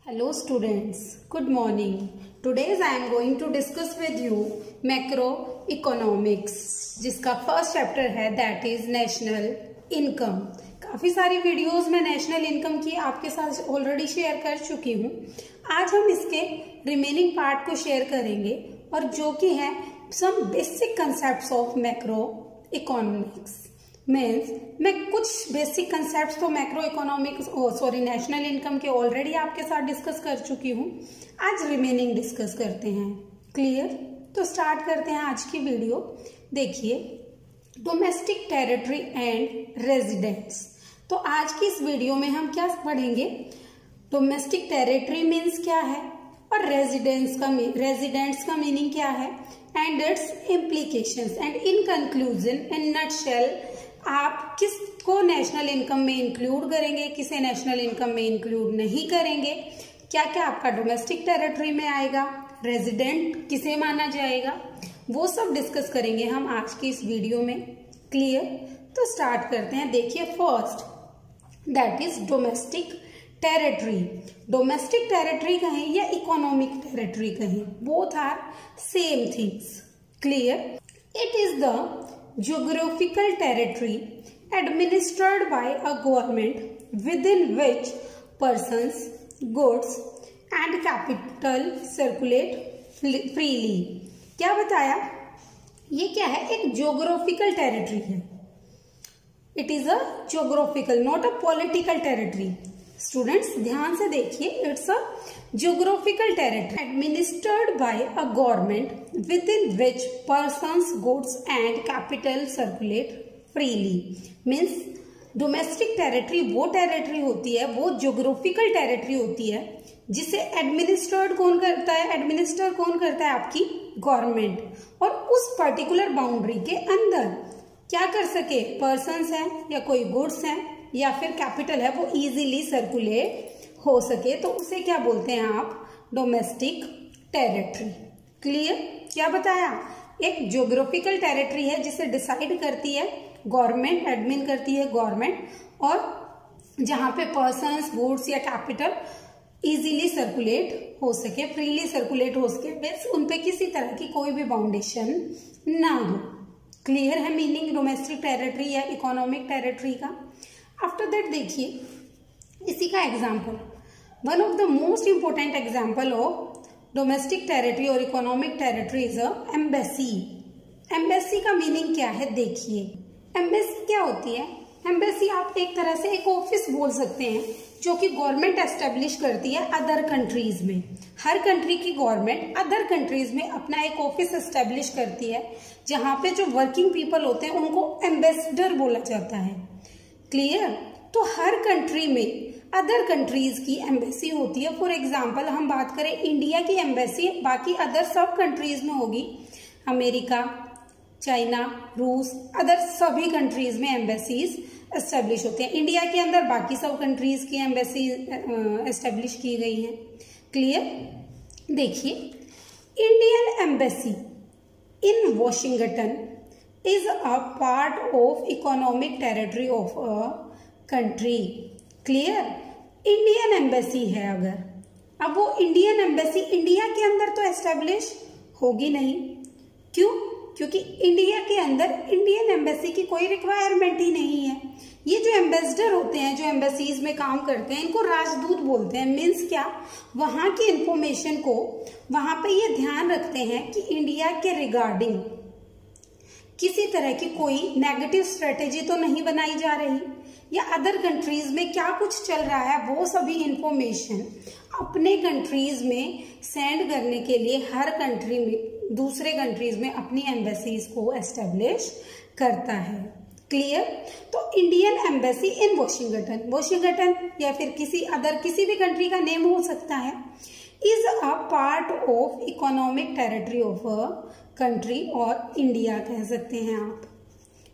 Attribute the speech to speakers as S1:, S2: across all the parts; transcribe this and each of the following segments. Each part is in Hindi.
S1: Hello students, good morning. Today I am going to discuss with you macroeconomics जिसका फर्स्ट चैप्टर है दैट इज नेशनल इनकम। काफी सारी वीडियोस में नेशनल इनकम की आपके साथ ऑलरेडी शेयर कर चुकी हूँ। आज हम इसके रिमेनिंग पार्ट को शेयर करेंगे और जो कि है some basic concepts of macroeconomics. Means मैं कुछ बेसिक कंसेप्ट्स तो मैक्रो इकोनॉमिक्स नेशनल इनकम के ऑलरेडी आपके साथ डिस्कस कर चुकी हूँ। आज रिमेनिंग डिस्कस करते हैं। क्लियर? तो स्टार्ट करते हैं आज की वीडियो। देखिए, डोमेस्टिक टेरिटरी एंड रेजिडेंट्स। तो आज की इस वीडियो में हम क्या पढ़ेंगे? डोमेस्टिक टेरिटरी मीन्स क्या है और रेजिडेंट्स का मीनिंग क्या है and it's implications. And in conclusion, in nutshell, आप किसको नेशनल इनकम में इंक्लूड करेंगे, किसे नेशनल इनकम में इंक्लूड नहीं करेंगे, क्या क्या आपका डोमेस्टिक टेरिटरी में आएगा, रेजिडेंट किसे माना जाएगा, वो सब डिस्कस करेंगे हम आज की इस वीडियो में। क्लियर? तो स्टार्ट करते हैं। देखिए, first that is domestic territory. Domestic territory कहें या इकोनॉमिक टेरिटरी कहें, both are same things. Clear? It is the geographical territory administered by a government within which persons, goods and capital circulate freely। क्या बताया? ये क्या है? एक geographical territory है। It is a geographical, not a political territory। Students ध्यान से देखिए, it's a geographical territory administered by a government with in which persons, goods and capital circulate freely. Means domestic territory वो टेरिटरी होती है, वो जियोग्राफिकल टेरिटरी होती है जिसे एडमिनिस्टर कौन करता है? आपकी गवर्नमेंट। और उस पर्टिकुलर बाउंड्री के अंदर क्या कर सके? पर्सन्स हैं या कोई गुड्स हैं या फिर कैपिटल है, वो इजीली सर्कुलेट हो सके, तो उसे क्या बोलते हैं आप? Domestic territory. क्लियर? क्या बताया? एक ज्योग्राफिकल टेरिटरी है जिसे डिसाइड करती है गवर्नमेंट, एडमिन करती है गवर्नमेंट, और जहां पे पर्सन्स, गुड्स या कैपिटल इजीली सर्कुलेट हो सके, फ्रीली सर्कुलेट हो सके, मीन्स उन पे किसी तरह की कोई भी बाउंडेशन ना हो। क्लियर है मीनिंग डोमेस्टिक टेरिटरी या इकोनॉमिक टेरिटरी का? आफ्टर दैट देखिए इसी का example, one of the most important example of domestic territory और economic territory is embassy. Embassy का मीनिंग क्या है? देखिए, एम्बेसी क्या होती है? एम्बेसी आप एक तरह से एक ऑफिस बोल सकते हैं जो कि गवर्नमेंट एस्टेब्लिश करती है अदर कंट्रीज में। हर कंट्री की गवर्नमेंट अदर कंट्रीज में अपना एक ऑफिस एस्टेब्लिश करती है जहां पे जो वर्किंग पीपल होते हैं उनको एम्बेसडर बोला जाता है। क्लियर? तो हर कंट्री में अदर कंट्रीज की एम्बेसी होती है। फॉर एग्जांपल हम बात करें, इंडिया की एम्बेसी बाकी अदर सब कंट्रीज में होगी, अमेरिका, चाइना, रूस, अदर सभी कंट्रीज में एम्बेसीज एस्टेब्लिश होती हैं। इंडिया के अंदर बाकी सब कंट्रीज की एम्बेसी एस्टेब्लिश की गई हैं। क्लियर? देखिए, Indian embassy in Washington is a part of economic territory of a country। Clear? Indian embassy है अगर, अब वो इंडियन एम्बेसी इंडिया के अंदर तो एस्टेब्लिश होगी नहीं। क्यों? क्योंकि इंडिया के अंदर इंडियन एम्बेसी की कोई रिक्वायरमेंट ही नहीं है। ये जो एम्बेसडर होते हैं, जो एम्बेसीज में काम करते हैं, इनको राजदूत बोलते हैं। मीन्स क्या? वहां की इंफॉर्मेशन को वहां पे ये ध्यान रखते हैं कि इंडिया के रिगार्डिंग किसी तरह की कोई नेगेटिव स्ट्रेटेजी तो नहीं बनाई जा रही, या अदर कंट्रीज में क्या कुछ चल रहा है वो सभी इंफॉर्मेशन अपने कंट्रीज में सेंड करने के लिए हर कंट्री में, दूसरे कंट्रीज में अपनी एम्बेसीज को एस्टेब्लिश करता है। क्लियर? तो इंडियन एम्बेसी इन वॉशिंगटन या फिर किसी भी कंट्री का नेम हो सकता है, is a part of economic territory of a country. और इंडिया कह सकते हैं आप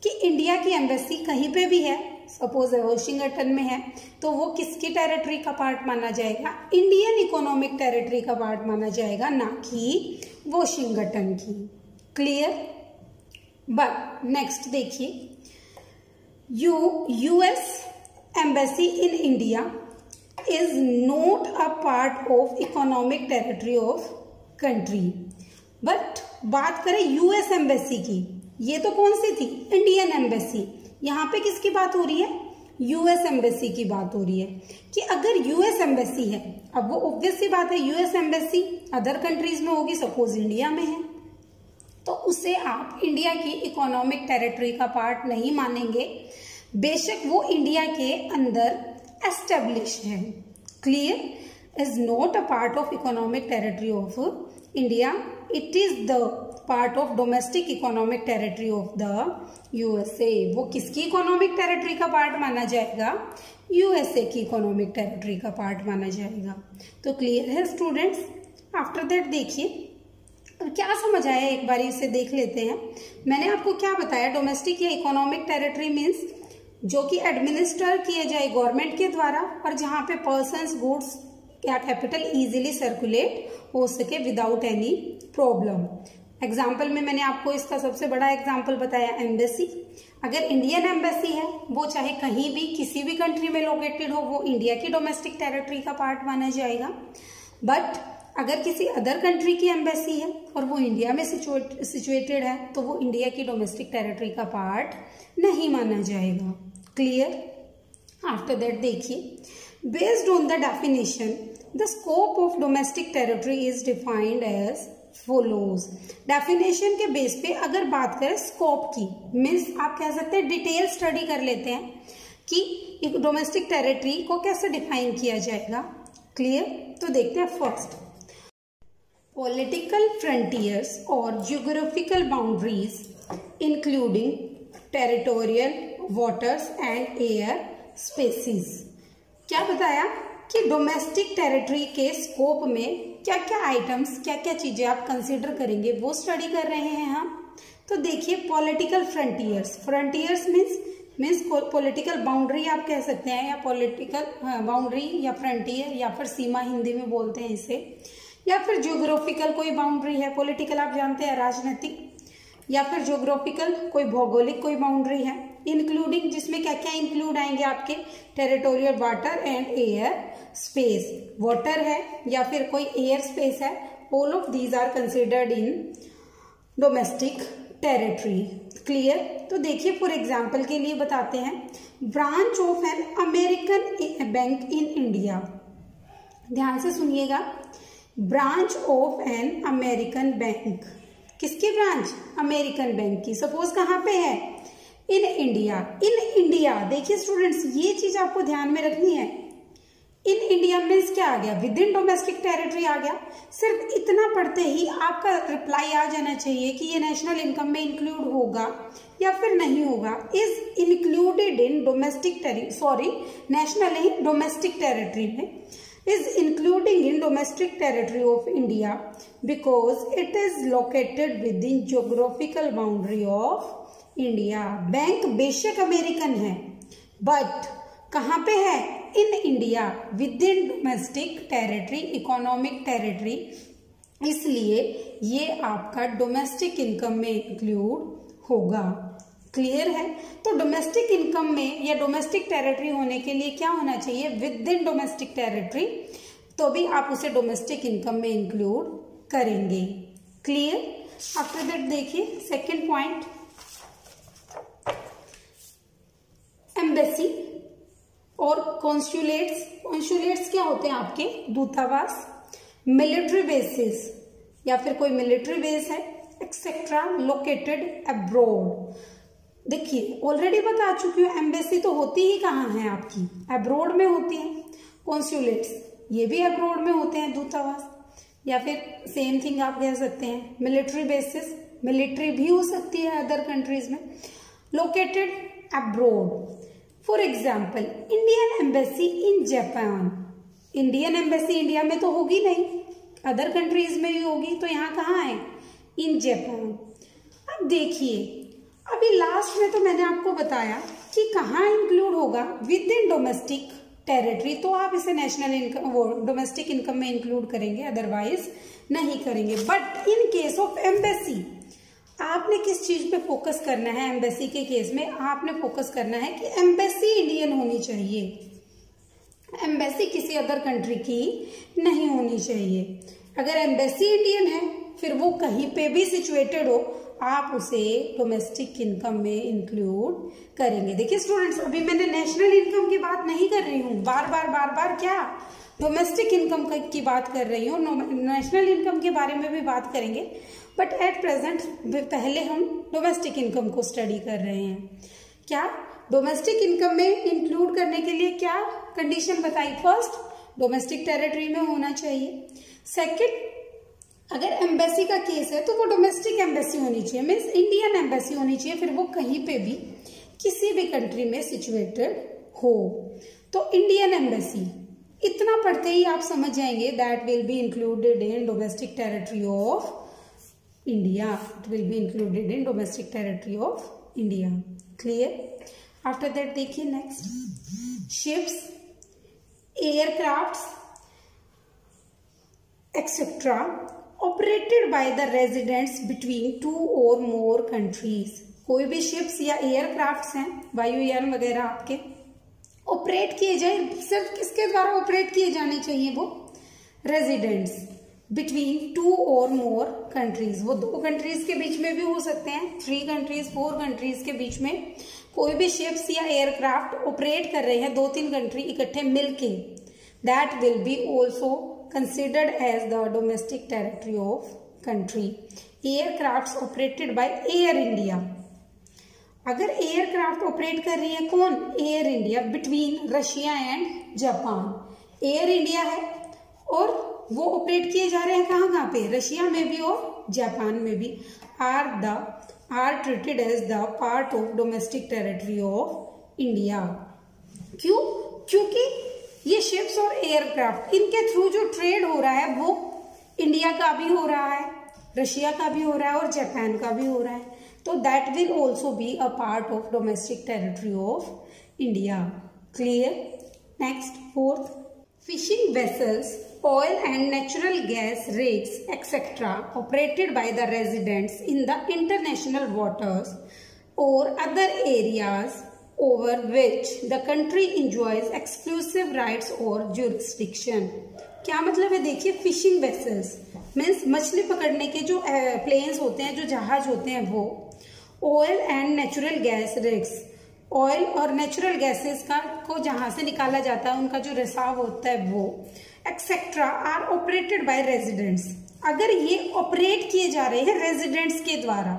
S1: कि इंडिया की एम्बेसी कहीं पे भी है, सपोज वॉशिंगटन में है, तो वो किसकी टेरिटरी का पार्ट माना जाएगा? इंडियन इकोनॉमिक टेरिटरी का पार्ट माना जाएगा, ना कि वॉशिंगटन की। क्लियर? बट नेक्स्ट देखिए, US embassy in India is not a part of economic territory of country. But बात करें यूएस एम्बेसी की, ये तो कौन सी थी, इंडियन एम्बेसी। यहाँ पे किसकी बात हो रही है, यूएस एम्बेसी की बात हो रही है कि अगर यूएस एम्बेसी है, अब वो ऑब्वियस सी बात है यूएस एम्बेसी अदर कंट्रीज में होगी, सपोज इंडिया में है, तो उसे आप इंडिया की इकोनॉमिक टेरिटरी का पार्ट नहीं मानेंगे, बेशक वो इंडिया के अंदर एस्टेब्लिश है। Clear, is not a part of economic territory of India, it is the part of domestic economic territory of the USA. वो किसकी इकोनॉमिक टेरिटरी का पार्ट माना जाएगा, यूएसए की इकोनॉमिक टेरिटरी का पार्ट माना जाएगा। तो क्लियर है स्टूडेंट्स। आफ्टर दैट देखिए क्या समझ आया, एक बार इसे देख लेते हैं। मैंने आपको क्या बताया, डोमेस्टिक या इकोनॉमिक टेरिटरी मीन्स जो कि एडमिनिस्टर किए जाए गवर्नमेंट के द्वारा और जहां पे पर्सन्स, गुड्स या कैपिटल इजीली सर्कुलेट हो सके विदाउट एनी प्रॉब्लम। एग्जाम्पल में मैंने आपको इसका सबसे बड़ा एग्जाम्पल बताया एम्बेसी। अगर इंडियन एम्बेसी है, वो चाहे कहीं भी किसी भी कंट्री में लोकेटेड हो, वो इंडिया की डोमेस्टिक टेरिटरी का पार्ट माना जाएगा। बट अगर किसी अदर कंट्री की एम्बेसी है और वो इंडिया में सिचुएटेड है, तो वो इंडिया की डोमेस्टिक टेरिटरी का पार्ट नहीं माना जाएगा। क्लियर। आफ्टर दैट देखिए, based on the definition the scope of domestic territory is defined as follows. Definition के बेस पे अगर बात करें स्कोप की, मीन्स आप कह सकते हैं डिटेल स्टडी कर लेते हैं कि डोमेस्टिक टेरिटरी को कैसे डिफाइन किया जाएगा। क्लियर। तो देखते हैं फर्स्ट, पॉलिटिकल फ्रंटियर्स और geographical boundaries including territorial waters and air species. क्या बताया कि डोमेस्टिक टेरिटरी के स्कोप में क्या क्या आइटम्स, क्या क्या चीजें आप कंसीडर करेंगे, वो स्टडी कर रहे हैं हम। तो देखिए political frontiers, frontiers means political boundary आप कह सकते हैं, या पॉलिटिकल बाउंड्री या फ्रंटियर या फिर सीमा हिंदी में बोलते हैं इसे, या फिर ज्योग्राफिकल कोई बाउंड्री है। पॉलिटिकल आप जानते हैं राजनीतिक, या फिर ज्योग्राफिकल कोई भौगोलिक कोई बाउंड्री है। इंक्लूडिंग जिसमें क्या क्या इंक्लूड आएंगे आपके, territorial water and air space, water है या फिर कोई एयर स्पेस है, all of these are considered in domestic territory. Clear. तो देखिए फॉर एग्जाम्पल के लिए बताते हैं, branch of an American bank in India. ध्यान से सुनिएगा, branch of an American bank, किसकी ब्रांच, अमेरिकन बैंक की। सपोज कहाँ पे है, इन इंडिया। इन इंडिया देखिए स्टूडेंट्स, ये चीज आपको ध्यान में रखनी है। इन इंडिया मीन्स क्या आ गया, विद इन डोमेस्टिक टेरिटरी आ गया। सिर्फ इतना पढ़ते ही आपका रिप्लाई आ जाना चाहिए कि ये नेशनल इनकम में इंक्लूड होगा या फिर नहीं होगा। Is included in domestic national नहीं, डोमेस्टिक टेरिटरी में, is including in domestic territory of India because it is located within geographical boundary of India। Bank बेशक अमेरिकन है, बट कहाँ पे है, in India, with in domestic territory, economic territory, इसलिए ये आपका डोमेस्टिक इनकम में इंक्लूड होगा। क्लियर है। तो डोमेस्टिक इनकम में या डोमेस्टिक टेरिटरी होने के लिए क्या होना चाहिए, विद इन डोमेस्टिक टेरिटरी, तो भी आप उसे डोमेस्टिक इनकम में इंक्लूड करेंगे। क्लियर। आफ्टर दैट देखिए सेकंड पॉइंट, एम्बेसी और कॉन्सुलेट्स। कॉन्सुलेट्स क्या होते हैं आपके, दूतावास, मिलिट्री बेसिस या फिर कोई मिलिट्री बेस है एक्सेट्रा लोकेटेड अब्रॉड। देखिए ऑलरेडी बता चुकी हूँ, एम्बेसी तो होती ही कहाँ है आपकी, अब्रॉड में होती है। कॉन्सुलेट्स ये भी अब्रॉड में होते हैं, दूतावास, या फिर सेम थिंग आप कह सकते हैं मिलिट्री बेसिस, मिलिट्री भी हो सकती है अदर कंट्रीज में, located abroad. For example Indian embassy in Japan. Indian embassy India में तो होगी नहीं, अदर कंट्रीज में भी होगी, तो यहाँ कहाँ है, इन जापान। अब देखिए अभी लास्ट में तो मैंने आपको बताया कि कहाँ इंक्लूड होगा, विद इन डोमेस्टिक टेरिटरी, तो आप इसे नेशनल इनकम, वो डोमेस्टिक इनकम में इंक्लूड करेंगे, अदरवाइज नहीं करेंगे। But in case of embassy आपने किस चीज पे फोकस करना है, एम्बेसी के केस में आपने फोकस करना है कि एम्बेसी इंडियन होनी चाहिए। एम्बेसी किसी अदर कंट्री की नहीं होनी चाहिए। अगर एम्बेसी इंडियन है फिर वो कहीं पे भी सिचुएटेड हो, आप उसे डोमेस्टिक इनकम में इंक्लूड करेंगे। देखिए स्टूडेंट्स, अभी मैंने नेशनल इनकम की बात नहीं कर रही हूँ, बार बार क्या डोमेस्टिक इनकम की बात कर रही हूँ। नेशनल इनकम के बारे में भी बात करेंगे, बट एट प्रेजेंट पहले हम डोमेस्टिक इनकम को स्टडी कर रहे हैं। क्या डोमेस्टिक इनकम में इंक्लूड करने के लिए क्या कंडीशन बताई? फर्स्ट, डोमेस्टिक टेरिटरी में होना चाहिए। सेकंड, अगर एम्बेसी का केस है तो वो डोमेस्टिक एम्बेसी होनी चाहिए, मीन्स इंडियन एम्बेसी होनी चाहिए, फिर वो कहीं पे भी किसी भी कंट्री में सिचुएटेड हो। तो इंडियन एम्बेसी, इतना पढ़ते ही आप समझ जाएंगे that will be included in domestic territory of India. It will be included in domestic territory of India. Clear? After that देखिए next, ships, aircrafts etcetera operated by the residents between 2 or more countries. कोई भी शिप्स या एयरक्राफ्ट्स हैं, वायुयान वगैरह आपके ऑपरेट किए जाए, सिर्फ किसके द्वारा ऑपरेट किए जाने चाहिए? वो residents between 2 or more countries. वो 2 कंट्रीज के बीच में भी हो सकते हैं, 3 कंट्रीज, 4 कंट्रीज के बीच में कोई भी शिप्स या एयरक्राफ्ट ऑपरेट कर रहे हैं 2-3 कंट्री इकट्ठे मिलके, that will B also considered as the domestic territory of country. Aircrafts operated by Air India. अगर एयरक्राफ्ट ऑपरेट कर रही है कौन? Air India, between Russia and Japan. Air India है और वो ऑपरेट किए जा रहे हैं कहाँ पे? रशिया में भी और जापान में भी। Are treated as the part of domestic territory of India. क्यों? क्योंकि ये शिप्स और एयरक्राफ्ट, इनके थ्रू जो ट्रेड हो रहा है वो इंडिया का भी हो रहा है, रशिया का भी हो रहा है और जापान का भी हो रहा है। तो that will also be a part of domestic territory of India. Clear? Next, fourth, fishing vessels, oil and natural gas rigs etc. operated by the residents in the international waters or other areas over which the country enjoys exclusive rights or jurisdiction. क्या मतलब है? देखिए, फिशिंग वेसल्स मीन्स मछली पकड़ने के जो प्लेन्स होते हैं, जो जहाज होते हैं वो, oil and natural gas rigs, oil और नेचुरल गैसेस को जहां से निकाला जाता है उनका जो रिसाव होता है वो, etcetera are operated by residents. अगर ये ऑपरेट किए जा रहे हैं रेजिडेंट्स के द्वारा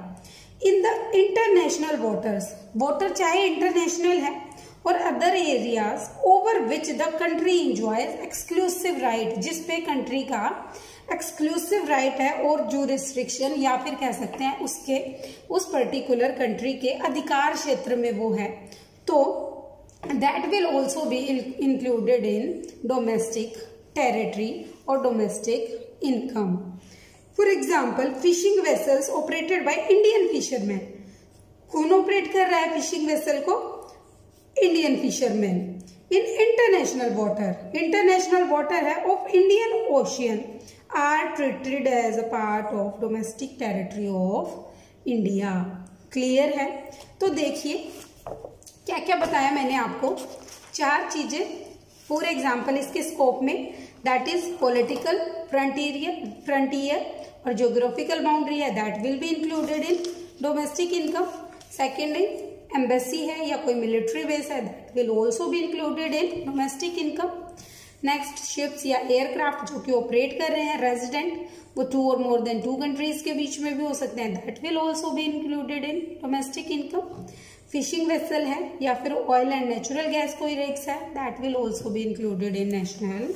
S1: in the international waters, water चाहे इंटरनेशनल है, और other areas over which the country enjoys exclusive right, जिसपे कंट्री का एक्सक्लूसिव राइट है और जुरिस्डिक्शन, या फिर कह सकते हैं उसके उस पर्टिकुलर कंट्री के अधिकार क्षेत्र में वो है, तो that will also be included in domestic territory और domestic income. For example, fishing vessels operated by Indian fisherman. कौन ऑपरेट कर रहा है फिशिंग वेसल को? Indian fisherman in international water. International water है of Indian ocean are treated as a part of domestic territory of India. Clear है? तो देखिए क्या क्या बताया मैंने आपको, 4 चीजें फॉर एग्जाम्पल इसके स्कोप में, दैट इज पॉलिटिकल फ्रंटियर और ज्योग्राफिकल बाउंड्री है, that will be included in domestic income. Second, embassy है या कोई मिलिट्री बेस है, that will also be included in domestic income. Next, ships या एयरक्राफ्ट जो कि ऑपरेट कर रहे हैं रेजिडेंट, वो 2 और मोर देन 2 कंट्रीज के बीच में भी हो सकते हैं, that will also be included in domestic income. Fishing vessel है या फिर ऑयल एंड नेचुरल गैस कोई रिग्स है, that will also be included in national